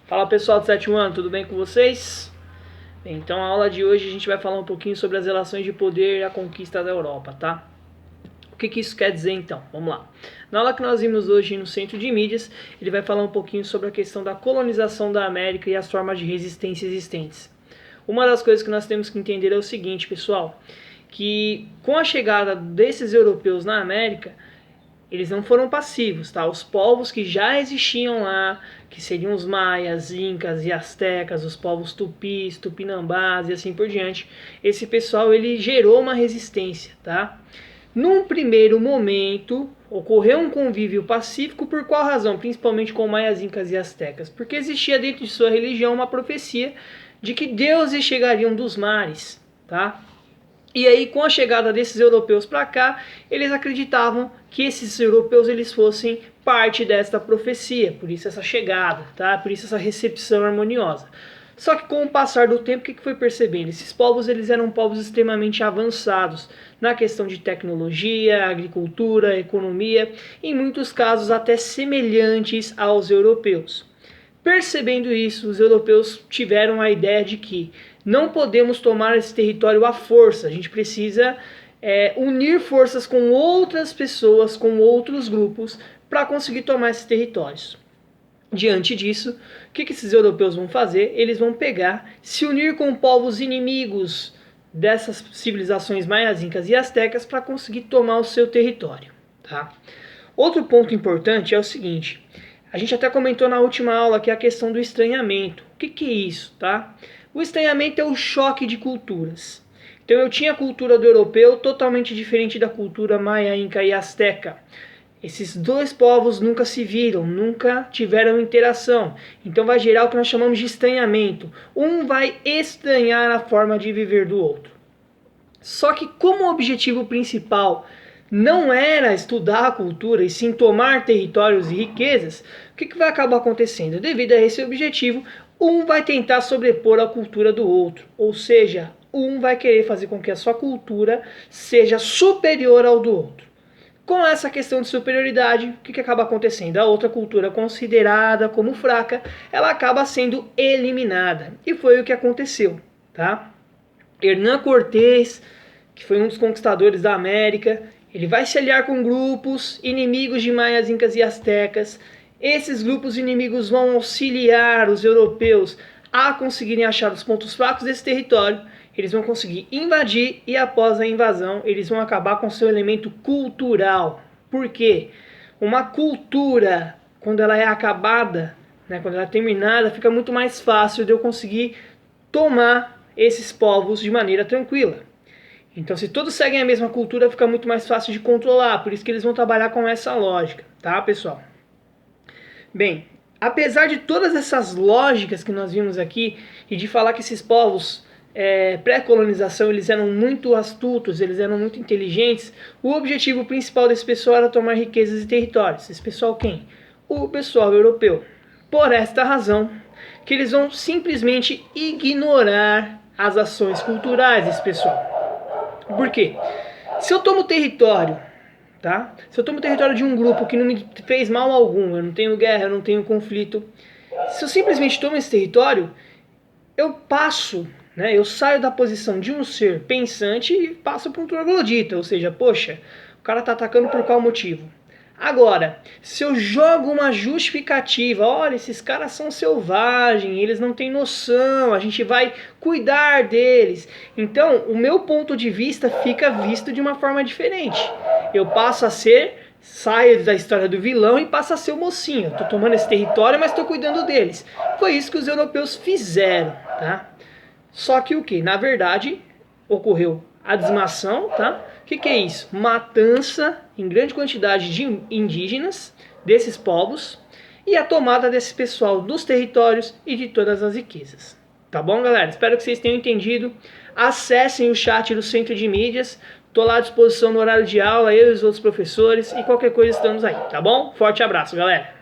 Fala pessoal do sétimo ano, tudo bem com vocês? Bem, então a aula de hoje a gente vai falar um pouquinho sobre as relações de poder e a conquista da Europa, tá? O que isso quer dizer então? Vamos lá. Na aula que nós vimos hoje no Centro de Mídias, ele vai falar um pouquinho sobre a questão da colonização da América e as formas de resistência existentes. Uma das coisas que nós temos que entender é o seguinte, pessoal, que com a chegada desses europeus na América, eles não foram passivos, tá? Os povos que já existiam lá, que seriam os maias, incas e astecas, os povos tupis, tupinambás e assim por diante, esse pessoal ele gerou uma resistência, tá? Num primeiro momento, ocorreu um convívio pacífico por qual razão? Principalmente com maias, incas e astecas, porque existia dentro de sua religião uma profecia de que deuses chegariam dos mares, tá? E aí, com a chegada desses europeus para cá, eles acreditavam que esses europeus eles fossem parte desta profecia, por isso essa chegada, tá? Por isso essa recepção harmoniosa. Só que com o passar do tempo, o que foi percebendo? Esses povos eles eram povos extremamente avançados na questão de tecnologia, agricultura, economia, em muitos casos até semelhantes aos europeus. Percebendo isso, os europeus tiveram a ideia de que não podemos tomar esse território à força, a gente precisa unir forças com outras pessoas, com outros grupos, para conseguir tomar esses territórios. Diante disso, o que esses europeus vão fazer? Eles vão pegar, se unir com povos inimigos dessas civilizações maias, incas e astecas para conseguir tomar o seu território. Tá? Outro ponto importante é o seguinte, a gente até comentou na última aula que é a questão do estranhamento. O que é isso, tá? O estranhamento é o choque de culturas. Então eu tinha a cultura do europeu totalmente diferente da cultura maia, inca e asteca. Esses dois povos nunca se viram, nunca tiveram interação. Então vai gerar o que nós chamamos de estranhamento. Um vai estranhar a forma de viver do outro. Só que como o objetivo principal não era estudar a cultura e sim tomar territórios e riquezas, o que vai acabar acontecendo? Devido a esse objetivo, um vai tentar sobrepor a cultura do outro, ou seja, um vai querer fazer com que a sua cultura seja superior ao do outro. Com essa questão de superioridade, o que acaba acontecendo? A outra cultura considerada como fraca, ela acaba sendo eliminada. E foi o que aconteceu, tá? Hernán Cortés, que foi um dos conquistadores da América, ele vai se aliar com grupos inimigos de maias, incas e astecas. Esses grupos inimigos vão auxiliar os europeus a conseguirem achar os pontos fracos desse território. Eles vão conseguir invadir e após a invasão eles vão acabar com seu elemento cultural. Por quê? Uma cultura, quando ela é acabada, quando ela é terminada, fica muito mais fácil de eu conseguir tomar esses povos de maneira tranquila. Então, se todos seguem a mesma cultura, fica muito mais fácil de controlar. Por isso que eles vão trabalhar com essa lógica, tá, pessoal? Bem, apesar de todas essas lógicas que nós vimos aqui, e de falar que esses povos pré-colonização, eles eram muito astutos, eles eram muito inteligentes, o objetivo principal desse pessoal era tomar riquezas e territórios. Esse pessoal quem? O pessoal europeu. Por esta razão, que eles vão simplesmente ignorar as ações culturais desse pessoal. Por quê? Se eu tomo território, tá? Se eu tomo território de um grupo que não me fez mal algum, eu não tenho guerra, eu não tenho conflito, se eu simplesmente tomo esse território, eu passo, eu saio da posição de um ser pensante e passo para um troglodita, ou seja, poxa, o cara está atacando por qual motivo? Agora, se eu jogo uma justificativa, olha, esses caras são selvagens, eles não têm noção, a gente vai cuidar deles. Então, o meu ponto de vista fica visto de uma forma diferente. Eu passo a saio da história do vilão e passo a ser o mocinho. Estou tomando esse território, mas estou cuidando deles. Foi isso que os europeus fizeram, tá? Só que o que? Na verdade, ocorreu a dizimação, tá? O que é isso? Matança em grande quantidade de indígenas, desses povos, e a tomada desse pessoal dos territórios e de todas as riquezas. Tá bom, galera? Espero que vocês tenham entendido. Acessem o chat do Centro de Mídias. Estou lá à disposição no horário de aula, eu e os outros professores, e qualquer coisa estamos aí, tá bom? Forte abraço, galera!